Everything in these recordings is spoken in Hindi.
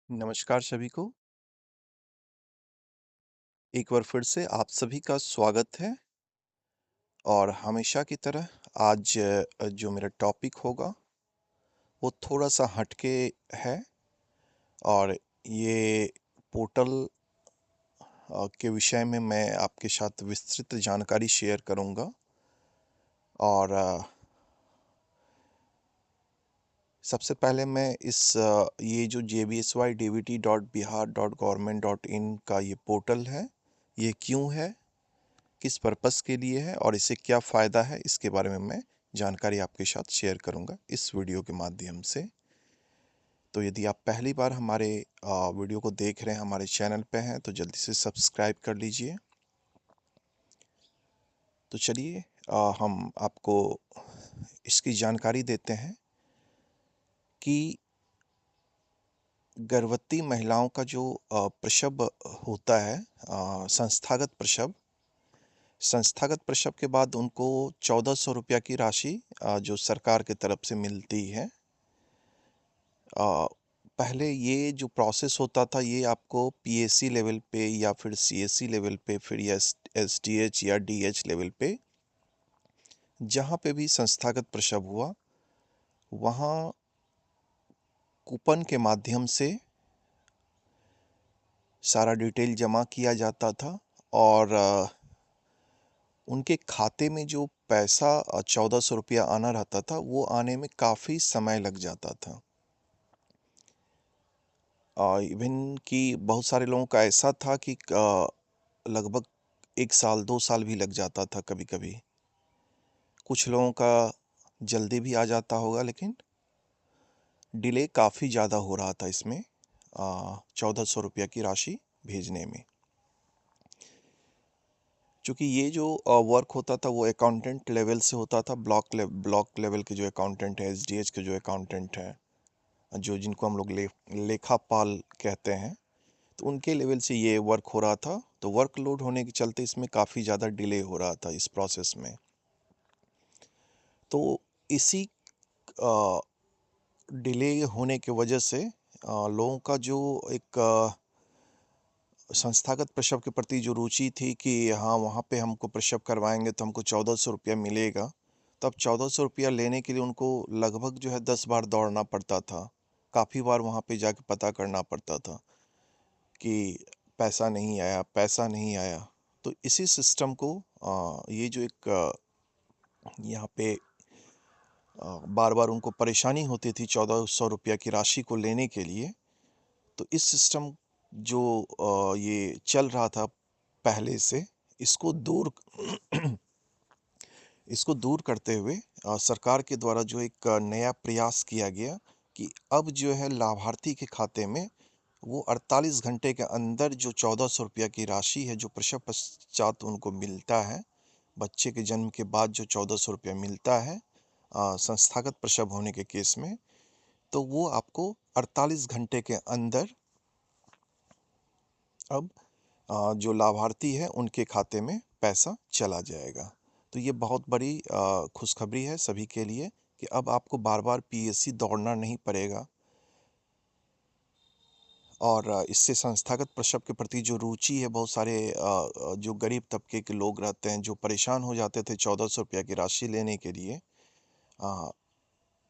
नमस्कार सभी को। एक बार फिर से आप सभी का स्वागत है और हमेशा की तरह आज जो मेरा टॉपिक होगा वो थोड़ा-सा हटके है और ये पोर्टल के विषय में मैं आपके साथ विस्तृत जानकारी शेयर करूँगा और सबसे पहले मैं ये जो jbsydvt.bihar.government.in का ये पोर्टल है, ये क्यों है? किस पर्पस के लिए है और इससे क्या फ़ायदा है, इसके बारे में मैं जानकारी आपके साथ शेयर करूंगा इस वीडियो के माध्यम से। तो यदि आप पहली बार हमारे वीडियो को देख रहे हैं, हमारे चैनल पे हैं, तो जल्दी से सब्सक्राइब कर लीजिए। तो चलिए हम आपको इसकी जानकारी देते हैं कि गर्भवती महिलाओं का जो प्रसव होता है, संस्थागत प्रसव के बाद उनको 1400 रुपया की राशि जो सरकार की तरफ से मिलती है। पहले ये जो प्रोसेस होता था ये आपको पीएससी लेवल पे या फिर सीएससी लेवल पे फिर या एसडीएच या डीएच लेवल पे जहाँ पे भी संस्थागत प्रसव हुआ वहाँ कूपन के माध्यम से सारा डिटेल जमा किया जाता था और उनके खाते में जो पैसा 1400 रुपया आना रहता था वो आने में काफ़ी समय लग जाता था। इवन कि बहुत सारे लोगों का ऐसा था कि लगभग 1 साल 2 साल भी लग जाता था कभी-कभी। कुछ लोगों का जल्दी भी आ जाता होगा लेकिन डिले काफ़ी ज़्यादा हो रहा था इसमें 1400 रुपया की राशि भेजने में। चूँकि ये जो वर्क होता था वो अकाउंटेंट लेवल से होता था, ब्लॉक लेवल के जो अकाउंटेंट हैं, एसडीएच के जो अकाउंटेंट हैं, जो जिनको हम लोग लेखापाल कहते हैं, तो उनके लेवल से ये वर्क हो रहा था। तो वर्कलोड होने के चलते इसमें काफ़ी ज़्यादा डिले हो रहा था इस प्रोसेस में। तो इसी डिले होने की वजह से लोगों का जो एक संस्थागत प्रसव के प्रति जो रुचि थी कि हाँ, वहाँ पे हमको प्रसव करवाएँगे तो हमको 1400 रुपया मिलेगा। तो अब 1400 रुपया लेने के लिए उनको लगभग जो है 10 बार दौड़ना पड़ता था। काफ़ी बार वहाँ पे जाके पता करना पड़ता था कि पैसा नहीं आया, पैसा नहीं आया। तो इसी सिस्टम को ये जो एक यहाँ पे बार-बार उनको परेशानी होती थी 1400 रुपया की राशि को लेने के लिए। तो इस सिस्टम जो ये चल रहा था पहले से, इसको दूर इसको दूर करते हुए सरकार के द्वारा जो एक नया प्रयास किया गया कि अब जो है लाभार्थी के खाते में वो 48 घंटे के अंदर जो 1400 रुपया की राशि है, जो प्रसव पश्चात उनको मिलता है, बच्चे के जन्म के बाद जो 1400 रुपया मिलता है संस्थागत प्रसव होने के केस में, तो वो आपको 48 घंटे के अंदर अब जो लाभार्थी है उनके खाते में पैसा चला जाएगा। तो ये बहुत बड़ी खुशखबरी है सभी के लिए कि अब आपको बार-बार पीएससी दौड़ना नहीं पड़ेगा और इससे संस्थागत प्रसव के प्रति जो रुचि है, बहुत सारे जो गरीब तबके के लोग रहते हैं, जो परेशान हो जाते थे 1400 रुपया की राशि लेने के लिए, अ,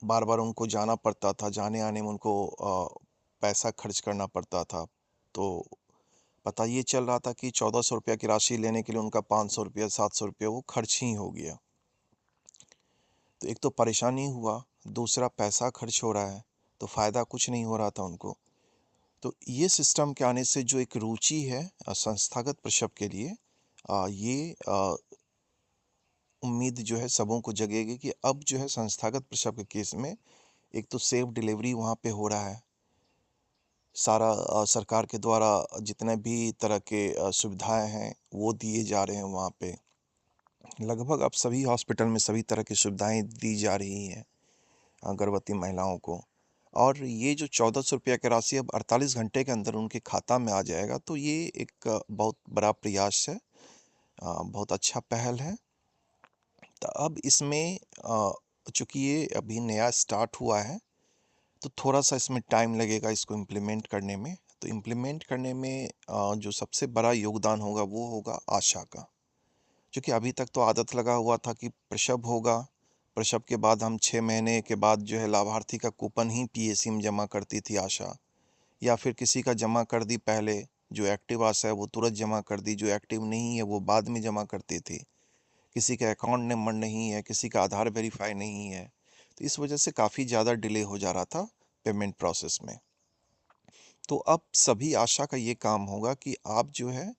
बार-बार उनको जाना पड़ता था, जाने-आने में उनको पैसा खर्च करना पड़ता था। तो पता ये चल रहा था कि 1400 रुपया की राशि लेने के लिए उनका 500 रुपया, 700 रुपया वो खर्च ही हो गया। तो एक तो परेशानी हुआ, दूसरा पैसा खर्च हो रहा है, तो फ़ायदा कुछ नहीं हो रहा था उनको। तो ये सिस्टम के आने से जो एक रुचि है संस्थागत प्रसव के लिए ये उम्मीद जो है सबों को जगेगी कि अब जो है संस्थागत प्रसव के केस में एक तो सेफ डिलीवरी वहाँ पे हो रहा है। सारा सरकार के द्वारा जितने भी तरह के सुविधाएँ हैं, वो दिए जा रहे हैं वहाँ पे। लगभग अब सभी हॉस्पिटल में सभी तरह की सुविधाएँ दी जा रही हैं गर्भवती महिलाओं को। और ये जो 1400 रुपया की राशि अब 48 घंटे के अंदर उनके खाता में आ जाएगा, तो ये एक बहुत बड़ा प्रयास है, बहुत अच्छा पहल है। तो अब इसमें चूँकि ये अभी नया स्टार्ट हुआ है, तो थोड़ा-सा इसमें टाइम लगेगा इसको इम्प्लीमेंट करने में। तो इम्प्लीमेंट करने में जो सबसे बड़ा योगदान होगा वो होगा आशा का। क्योंकि अभी तक तो आदत लगा हुआ था कि प्रसव होगा, प्रसव के बाद हम 6 महीने के बाद जो है लाभार्थी का कूपन ही पीएसी में जमा करती थी आशा, या फिर किसी का जमा कर दी पहले, जो एक्टिव आशा है वो तुरंत जमा कर दी, जो एक्टिव नहीं है वो बाद में जमा करती थी। किसी का अकाउंट नंबर नहीं है, किसी का आधार वेरीफाई नहीं है, तो इस वजह से काफ़ी ज़्यादा डिले हो जा रहा था पेमेंट प्रोसेस में। तो अब सभी आशा का ये काम होगा कि आप जो है,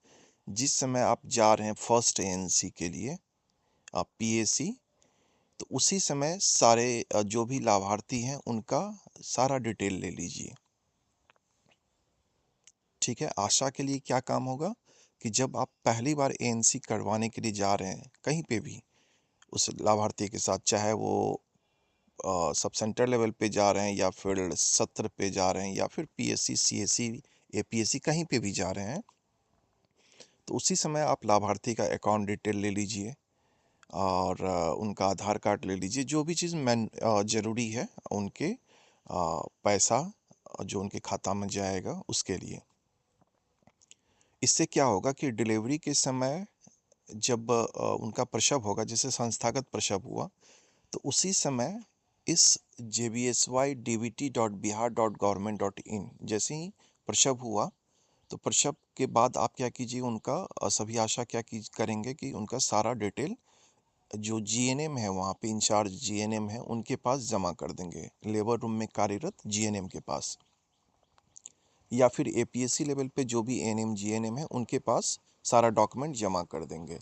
जिस समय आप जा रहे हैं फर्स्ट एएनसी के लिए, आप पीएसी, तो उसी समय सारे जो भी लाभार्थी हैं उनका सारा डिटेल ले लीजिए। ठीक है, आशा के लिए क्या काम होगा कि जब आप पहली बार एएनसी करवाने के लिए जा रहे हैं कहीं पे भी उस लाभार्थी के साथ, चाहे वो सब सेंटर लेवल पे जा रहे हैं या फिर सत्र पे जा रहे हैं या फिर पीएससी, सीएससी, एपीएससी कहीं पे भी जा रहे हैं, तो उसी समय आप लाभार्थी का अकाउंट डिटेल ले लीजिए और उनका आधार कार्ड ले लीजिए, जो भी चीज़ ज़रूरी है उनके पैसा जो उनके खाता में जाएगा उसके लिए। इससे क्या होगा कि डिलीवरी के समय जब उनका प्रसव होगा, जैसे संस्थागत प्रसव हुआ, तो उसी समय इस jbsy.dbt.bihar.government.in जैसे ही प्रसव हुआ, तो प्रसव के बाद आप क्या कीजिए, उनका सभी आशा क्या करेंगे कि उनका सारा डिटेल जो जीएनएम है, वहाँ पे इंचार्ज जीएनएम है, उनके पास जमा कर देंगे, लेबर रूम में कार्यरत जीएनएम के पास, या फिर एपीएससी लेवल पे जो भी एएनएम जीएनएम है उनके पास सारा डॉक्यूमेंट जमा कर देंगे।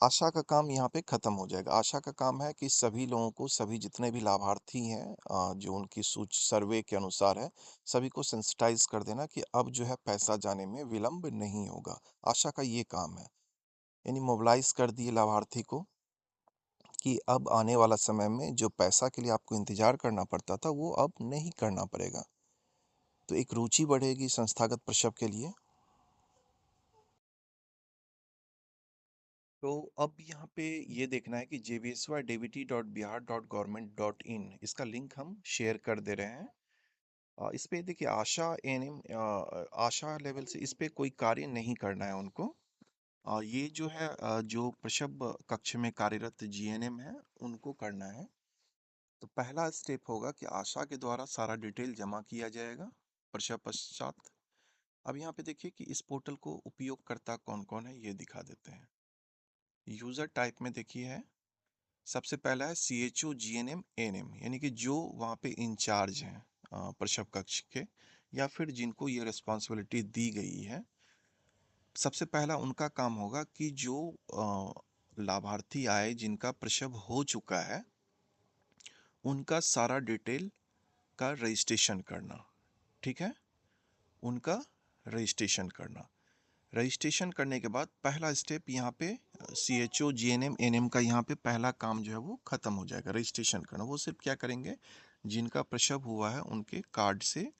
आशा का काम यहाँ पे ख़त्म हो जाएगा। आशा का काम है कि सभी लोगों को, सभी जितने भी लाभार्थी हैं जो उनकी सर्वे के अनुसार है, सभी को सेंसिटाइज कर देना कि अब जो है पैसा जाने में विलंब नहीं होगा। आशा का ये काम है, यानी मोबिलाइज कर दिए लाभार्थी को कि अब आने वाला समय में जो पैसा के लिए आपको इंतज़ार करना पड़ता था वो अब नहीं करना पड़ेगा। तो एक रुचि बढ़ेगी संस्थागत प्रसव के लिए। तो अब यहाँ पे ये देखना है कि jbsy.dbt.bihar.government.in इसका लिंक हम शेयर कर दे रहे हैं। इस पे देखिए आशा एएनएम आशा लेवल से इस पे कोई कार्य नहीं करना है उनको। ये जो है जो प्रसव कक्ष में कार्यरत जीएनएम है उनको करना है। तो पहला स्टेप होगा कि आशा के द्वारा सारा डिटेल जमा किया जाएगा प्रसव पश्चात। अब यहाँ पे देखिए कि इस पोर्टल को उपयोगकर्ता कौन कौन है ये दिखा देते हैं। यूजर टाइप में देखिए है, सबसे पहला है CHO GNM ANM, यानी कि जो वहाँ पे इंचार्ज हैं प्रसव कक्ष के, या फिर जिनको ये रिस्पॉन्सिबिलिटी दी गई है। सबसे पहला उनका काम होगा कि जो लाभार्थी आए जिनका प्रसव हो चुका है उनका सारा डिटेल का रजिस्ट्रेशन करना। ठीक है, उनका रजिस्ट्रेशन करना। रजिस्ट्रेशन करने के बाद पहला स्टेप यहाँ पे CHO GNM ANM का यहाँ पे पहला काम जो है वो ख़त्म हो जाएगा, रजिस्ट्रेशन करना। वो सिर्फ क्या करेंगे, जिनका प्रसव हुआ है उनके कार्ड से,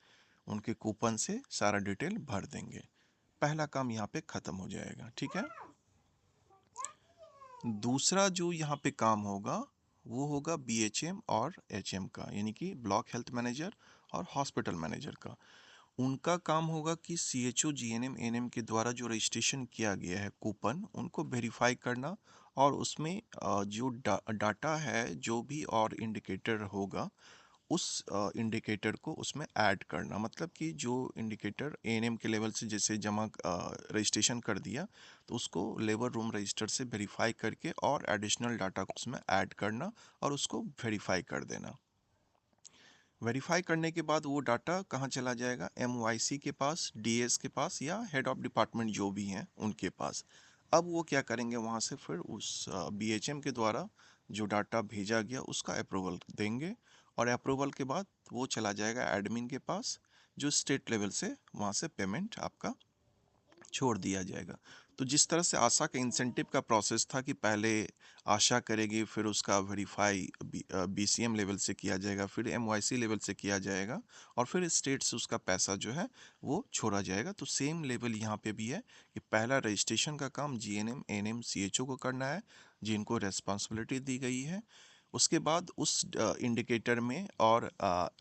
उनके कूपन से सारा डिटेल भर देंगे। पहला काम यहाँ पे ख़त्म हो जाएगा। ठीक है, दूसरा जो यहाँ पे काम होगा वो होगा BHM और HM का, यानी कि ब्लॉक हेल्थ मैनेजर और हॉस्पिटल मैनेजर का। उनका काम होगा कि CHO GNM ANM के द्वारा जो रजिस्ट्रेशन किया गया है कूपन, उनको वेरीफाई करना और उसमें जो डाटा है, जो भी और इंडिकेटर होगा उस इंडिकेटर को उसमें ऐड करना। मतलब कि जो इंडिकेटर एएनएम के लेवल से जैसे जमा रजिस्ट्रेशन कर दिया, तो उसको लेबर रूम रजिस्टर से वेरीफाई करके और एडिशनल डाटा को उसमें ऐड करना और उसको वेरीफाई कर देना। वेरीफाई करने के बाद वो डाटा कहाँ चला जाएगा, MYC के पास, DS के पास, या हेड ऑफ डिपार्टमेंट जो भी हैं उनके पास। अब वो क्या करेंगे, वहाँ से फिर उस BHM के द्वारा जो डाटा भेजा गया उसका अप्रूवल देंगे, और अप्रूवल के बाद वो चला जाएगा एडमिन के पास, जो स्टेट लेवल से वहाँ से पेमेंट आपका छोड़ दिया जाएगा। तो जिस तरह से आशा का इंसेंटिव का प्रोसेस था कि पहले आशा करेगी, फिर उसका वेरीफाई BCM लेवल से किया जाएगा, फिर MYC लेवल से किया जाएगा, और फिर स्टेट से उसका पैसा जो है वो छोड़ा जाएगा। तो सेम लेवल यहाँ पे भी है कि पहला रजिस्ट्रेशन का काम GNM ANM CHO को करना है, जिनको रेस्पॉन्सिबिलिटी दी गई है। उसके बाद उस इंडिकेटर में और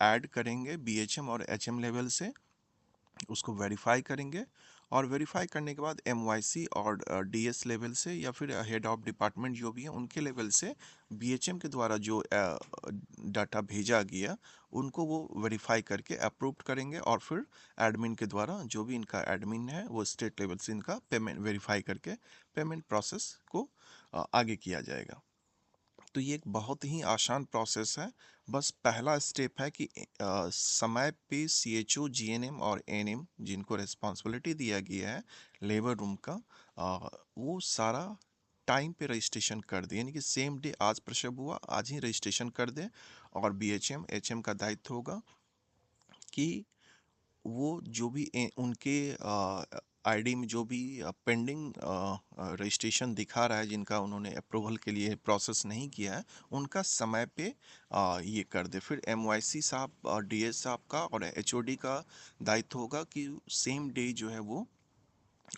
ऐड करेंगे बीएचएम और एचएम लेवल से, उसको वेरीफाई करेंगे और वेरीफाई करने के बाद एमवाईसी और डीएस लेवल से या फिर हेड ऑफ डिपार्टमेंट जो भी है उनके लेवल से बीएचएम के द्वारा जो डाटा भेजा गया उनको वो वेरीफाई करके अप्रूव करेंगे और फिर एडमिन के द्वारा जो भी इनका एडमिन है वो स्टेट लेवल से इनका पेमेंट वेरीफाई करके पेमेंट प्रोसेस को आगे किया जाएगा। तो ये एक बहुत ही आसान प्रोसेस है। बस पहला स्टेप है कि समय पे सीएचओ, जीएनएम और एएनएम जिनको रिस्पॉन्सिबिलिटी दिया गया है लेबर रूम का, वो सारा टाइम पे रजिस्ट्रेशन कर दे, यानी कि सेम डे आज प्रसव हुआ आज ही रजिस्ट्रेशन कर दे। और बीएचएम एचएम का दायित्व होगा कि वो जो भी उनके आईडी में जो भी पेंडिंग रजिस्ट्रेशन दिखा रहा है, जिनका उन्होंने अप्रूवल के लिए प्रोसेस नहीं किया है, उनका समय पे ये कर दे। फिर एमवाईसी साहब और डीएस साहब का और एचओडी का दायित्व होगा कि सेम डे जो है वो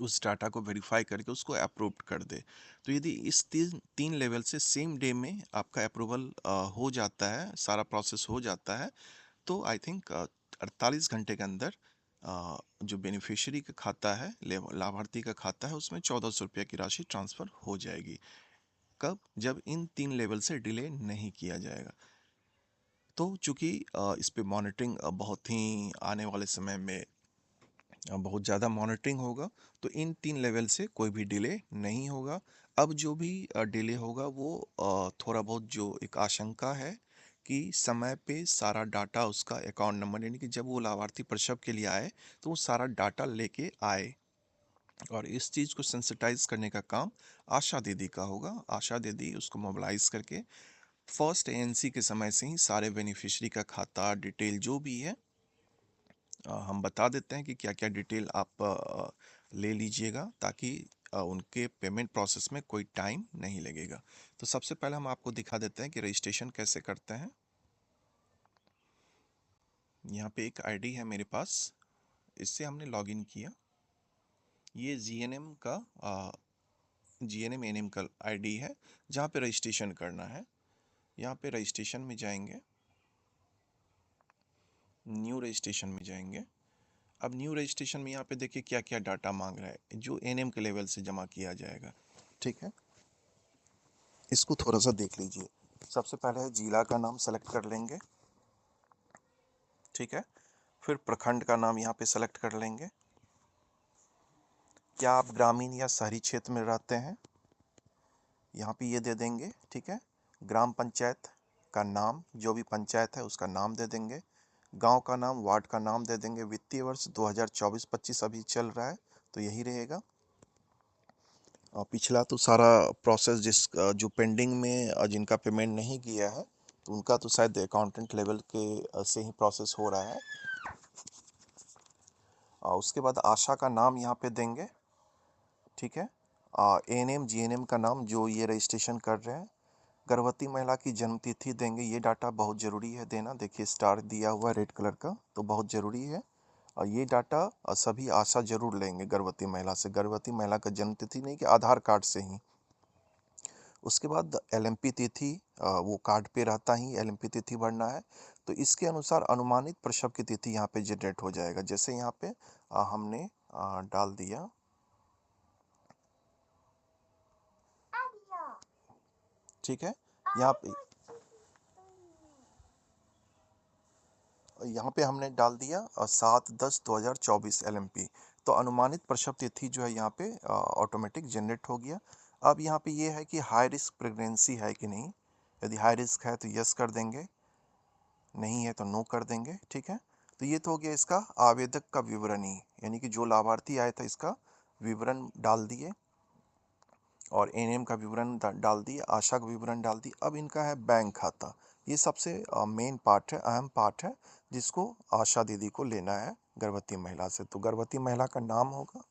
उस डाटा को वेरीफाई करके उसको अप्रूव कर दे। तो यदि इस तीन लेवल से सेम डे में आपका अप्रूवल हो जाता है, सारा प्रोसेस हो जाता है, तो आई थिंक 48 घंटे के अंदर जो बेनिफिशियरी का खाता है, लाभार्थी का खाता है, उसमें 1400 रुपये की राशि ट्रांसफ़र हो जाएगी। कब? जब इन 3 लेवल से डिले नहीं किया जाएगा। तो चूँकि इस पे मॉनिटरिंग बहुत ही आने वाले समय में बहुत ज़्यादा मॉनिटरिंग होगा, तो इन 3 लेवल से कोई भी डिले नहीं होगा। अब जो भी डिले होगा वो थोड़ा बहुत जो एक आशंका है कि समय पे सारा डाटा उसका अकाउंट नंबर, यानी कि जब वो लाभार्थी प्रसव के लिए आए तो वो सारा डाटा लेके आए, और इस चीज़ को सेंसिटाइज करने का काम आशा दीदी का होगा। आशा दीदी उसको मोबिलाइज करके फर्स्ट एएनसी के समय से ही सारे बेनिफिशियरी का खाता डिटेल जो भी है हम बता देते हैं कि क्या क्या डिटेल आप ले लीजिएगा, ताकि उनके पेमेंट प्रोसेस में कोई टाइम नहीं लगेगा। तो सबसे पहले हम आपको दिखा देते हैं कि रजिस्ट्रेशन कैसे करते हैं। यहाँ पे एक आईडी है मेरे पास, इससे हमने लॉगिन किया। ये जीएनएम का जीएनएम एनएम का आईडी है जहाँ पे रजिस्ट्रेशन करना है। यहाँ पे रजिस्ट्रेशन में जाएंगे, न्यू रजिस्ट्रेशन में जाएंगे। अब न्यू रजिस्ट्रेशन में यहाँ पे देखिए क्या क्या डाटा मांग रहा है जो एनएम के लेवल से जमा किया जाएगा। ठीक है, इसको थोड़ा सा देख लीजिए। सबसे पहले जिला का नाम सेलेक्ट कर लेंगे। ठीक है, फिर प्रखंड का नाम यहाँ पे सेलेक्ट कर लेंगे। क्या आप ग्रामीण या शहरी क्षेत्र में रहते हैं, यहाँ पे ये दे देंगे। ठीक है, ग्राम पंचायत का नाम, जो भी पंचायत है उसका नाम दे देंगे। गांव का नाम, वार्ड का नाम दे देंगे। वित्तीय वर्ष 2024-25 अभी चल रहा है तो यही रहेगा। पिछला तो सारा प्रोसेस जो पेंडिंग में जिनका पेमेंट नहीं किया है तो उनका तो शायद अकाउंटेंट लेवल के से ही प्रोसेस हो रहा है। उसके बाद आशा का नाम यहाँ पे देंगे। ठीक है, एएनएम जीएनएम का नाम जो ये रजिस्ट्रेशन कर रहे हैं। गर्भवती महिला की जन्म तिथि देंगे, ये डाटा बहुत ज़रूरी है देना। देखिए स्टार दिया हुआ है रेड कलर का, तो बहुत ज़रूरी है। और ये डाटा सभी आशा जरूर लेंगे गर्भवती महिला से, गर्भवती महिला का जन्म तिथि नहीं कि आधार कार्ड से ही। उसके बाद एलएमपी तिथि, वो कार्ड पे रहता ही एलएमपी तिथि भरना है। तो इसके अनुसार अनुमानित प्रसव की तिथि यहाँ पे जनरेट हो जाएगा। जैसे यहाँ पे हमने डाल दिया, ठीक है, यहाँ पे हमने डाल दिया 7/10/2024 एलएमपी। तो अनुमानित प्रसव तिथि जो है यहाँ पे ऑटोमेटिक जनरेट हो गया। अब यहाँ पे ये है कि हाई रिस्क प्रेगनेंसी है कि नहीं। यदि हाई रिस्क है तो यस कर देंगे, नहीं है तो नो कर देंगे। ठीक है, तो ये तो हो गया इसका आवेदक का विवरणी, यानी कि जो लाभार्थी आया था इसका विवरण डाल दिए और एनएम का विवरण डाल दिए, आशा का विवरण डाल दिए। अब इनका है बैंक खाता। ये सबसे मेन पार्ट है, अहम पार्ट है, जिसको आशा दीदी को लेना है गर्भवती महिला से। तो गर्भवती महिला का नाम होगा,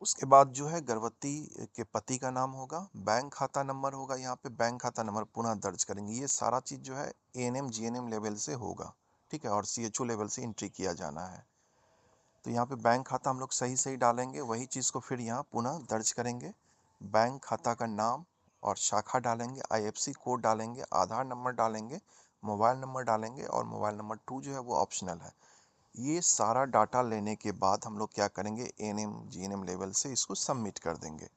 उसके बाद जो है गर्भवती के पति का नाम होगा, बैंक खाता नंबर होगा। यहाँ पे बैंक खाता नंबर पुनः दर्ज करेंगे। ये सारा चीज़ जो है एएनएम जीएनएम लेवल से होगा। ठीक है, और सीएचओ लेवल से एंट्री किया जाना है। तो यहाँ पे बैंक खाता हम लोग सही सही डालेंगे, वही चीज़ को फिर यहाँ पुनः दर्ज करेंगे। बैंक खाता का नाम और शाखा डालेंगे, आईएफएससी कोड डालेंगे, आधार नंबर डालेंगे, मोबाइल नंबर डालेंगे और मोबाइल नंबर 2 जो है वो ऑप्शनल है। ये सारा डाटा लेने के बाद हम लोग क्या करेंगे, एएनएम जीएनएम लेवल से इसको सबमिट कर देंगे।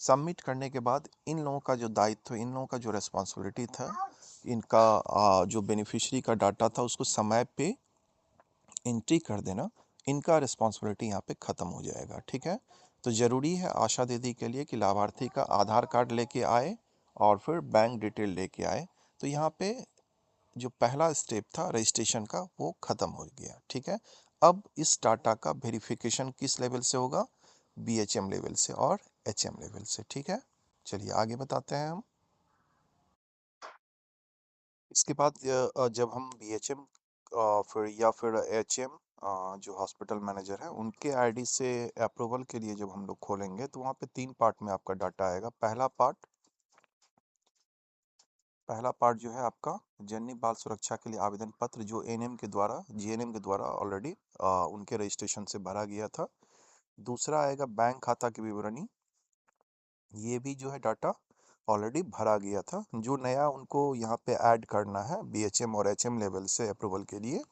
सबमिट करने के बाद इन लोगों का जो दायित्व, इन लोगों का जो रिस्पॉन्सिबिलिटी था, इनका जो बेनिफिशियरी का डाटा था उसको समय पे एंट्री कर देना, इनका रिस्पॉन्सिबिलिटी यहाँ पे ख़त्म हो जाएगा। ठीक है, तो ज़रूरी है आशा दीदी के लिए कि लाभार्थी का आधार कार्ड लेके आए और फिर बैंक डिटेल लेके आए। तो यहाँ पे जो पहला स्टेप था रजिस्ट्रेशन का वो ख़त्म हो गया। ठीक है, अब इस डाटा का वेरिफिकेशन किस लेवल से होगा, बीएचएम लेवल से और एचएम लेवल से। ठीक है, चलिए आगे बताते हैं हम। इसके बाद जब हम बीएचएम फिर या फिर एचएम जो हॉस्पिटल मैनेजर है उनके आईडी से अप्रूवल के लिए जब हम लोग खोलेंगे तो वहाँ पे 3 पार्ट में आपका डाटा आएगा। पहला पार्ट जो है आपका जननी बाल सुरक्षा के लिए आवेदन पत्र, जो एनएम के द्वारा जीएनएम के द्वारा ऑलरेडी उनके रजिस्ट्रेशन से भरा गया था। दूसरा आएगा बैंक खाता की विवरणी, ये भी जो है डाटा ऑलरेडी भरा गया था। जो नया उनको यहाँ पे ऐड करना है बीएचएम और एचएम लेवल से अप्रूवल के लिए,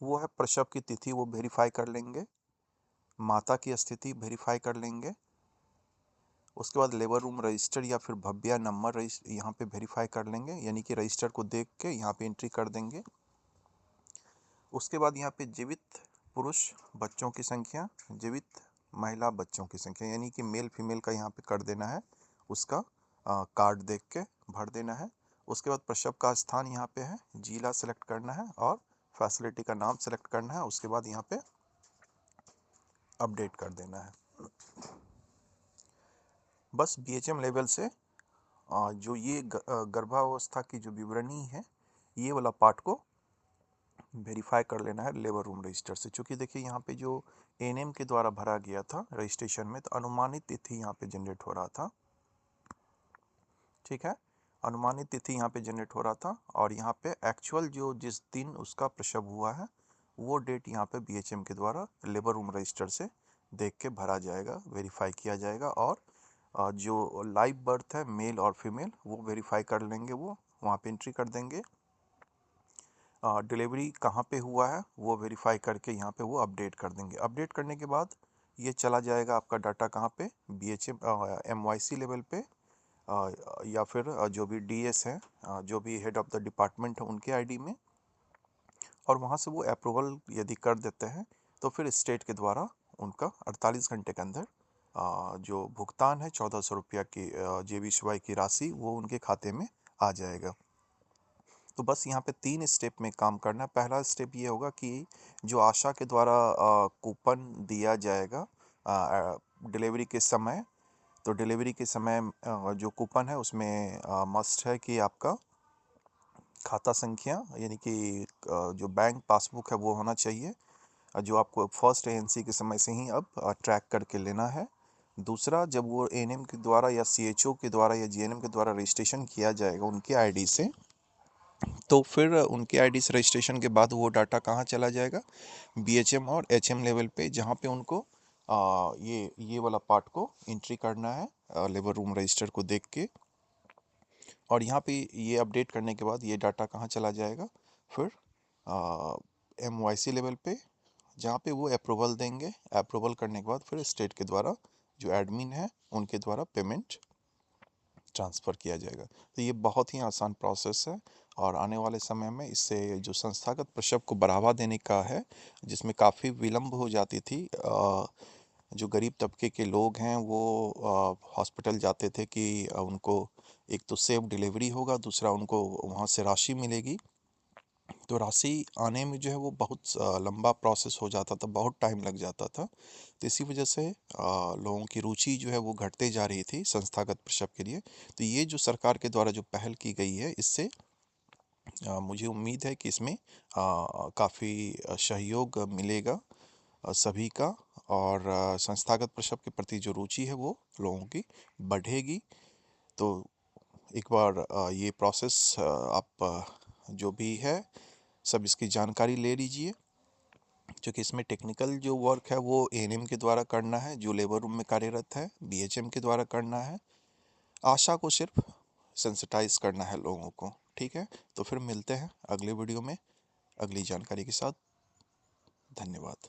वो है प्रसव की तिथि, वो वेरीफाई कर लेंगे, माता की स्थिति वेरीफाई कर लेंगे, उसके बाद लेबर रूम रजिस्टर या फिर भव्या नंबर यहाँ पे वेरीफाई कर लेंगे, यानी कि रजिस्टर को देख के यहाँ पे एंट्री कर देंगे। उसके बाद यहाँ पे जीवित पुरुष बच्चों की संख्या, जीवित महिला बच्चों की संख्या, यानी कि मेल फीमेल का यहाँ पे कर देना है, उसका कार्ड देख के भर देना है। उसके बाद प्रसव का स्थान यहाँ पे है, जिला सेलेक्ट करना है और फैसिलिटी का नाम सेलेक्ट करना है। उसके बाद यहाँ पे अपडेट कर देना है। बस बीएचएम लेवल से जो ये गर्भावस्था की जो विवरणी है, ये वाला पार्ट को वेरीफाई कर लेना है लेबर रूम रजिस्टर से। चूँकि देखिए यहाँ पे जो एएनएम के द्वारा भरा गया था रजिस्ट्रेशन में, तो अनुमानित तिथि यहाँ पे जनरेट हो रहा था। ठीक है, अनुमानित तिथि यहाँ पे जनरेट हो रहा था और यहाँ पे एक्चुअल जो जिस दिन उसका प्रसव हुआ है वो डेट यहाँ पे बीएचएम के द्वारा लेबर रूम रजिस्टर से देख के भरा जाएगा, वेरीफाई किया जाएगा। और जो लाइव बर्थ है मेल और फीमेल वो वेरीफाई कर लेंगे, वो वहाँ पे एंट्री कर देंगे। डिलीवरी कहाँ पे हुआ है वो वेरीफाई करके यहाँ पे वो अपडेट कर देंगे। अपडेट करने के बाद ये चला जाएगा आपका डाटा कहाँ पे, बीएचएम एमवाईसी लेवल पे, या फिर जो भी डीएस हैं, जो भी हेड ऑफ द डिपार्टमेंट है उनके आईडी में, और वहाँ से वो अप्रूवल यदि कर देते हैं तो फिर स्टेट के द्वारा उनका 48 घंटे के अंदर जो भुगतान है 1400 रुपया की जेबीसीवाई की राशि वो उनके खाते में आ जाएगा। तो बस यहाँ पे 3 स्टेप में काम करना है। पहला स्टेप ये होगा कि जो आशा के द्वारा कूपन दिया जाएगा डिलीवरी के समय, तो डिलीवरी के समय जो कूपन है उसमें मस्ट है कि आपका खाता संख्या यानी कि जो बैंक पासबुक है वो होना चाहिए, जो आपको फर्स्ट एएनसी के समय से ही अब ट्रैक करके लेना है। दूसरा, जब वो एएनएम के द्वारा या सीएचओ के द्वारा या जीएनएम के द्वारा रजिस्ट्रेशन किया जाएगा उनके आईडी से, तो फिर उनके आईडी से रजिस्ट्रेशन के बाद वो डाटा कहाँ चला जाएगा, बीएचएम और एचएम लेवल पे, जहाँ पे उनको ये वाला पार्ट को एंट्री करना है लेबर रूम रजिस्टर को देख के। और यहाँ पे ये अपडेट करने के बाद ये डाटा कहाँ चला जाएगा, फिर एमवाईसी लेवल पे, जहाँ पे वो अप्रूवल देंगे। अप्रूवल करने के बाद फिर स्टेट के द्वारा जो एडमिन है उनके द्वारा पेमेंट ट्रांसफ़र किया जाएगा। तो ये बहुत ही आसान प्रोसेस है और आने वाले समय में इससे जो संस्थागत प्रसव को बढ़ावा देने का है, जिसमें काफ़ी विलम्ब हो जाती थी, जो गरीब तबके के लोग हैं वो हॉस्पिटल जाते थे कि उनको एक तो सेफ डिलीवरी होगा, दूसरा उनको वहाँ से राशि मिलेगी। तो राशि आने में जो है वो बहुत लंबा प्रोसेस हो जाता था, बहुत टाइम लग जाता था। तो इसी वजह से लोगों की रुचि जो है वो घटते जा रही थी संस्थागत प्रसव के लिए। तो ये जो सरकार के द्वारा जो पहल की गई है, इससे मुझे उम्मीद है कि इसमें काफ़ी सहयोग मिलेगा सभी का, और संस्थागत प्रसव के प्रति जो रुचि है वो लोगों की बढ़ेगी। तो एक बार ये प्रोसेस आप जो भी है सब इसकी जानकारी ले लीजिए। क्योंकि इसमें टेक्निकल जो वर्क है वो एएनएम के द्वारा करना है, जो लेबर रूम में कार्यरत है बीएचएम के द्वारा करना है। आशा को सिर्फ सेंसिटाइज करना है लोगों को। ठीक है, तो फिर मिलते हैं अगले वीडियो में अगली जानकारी के साथ। धन्यवाद।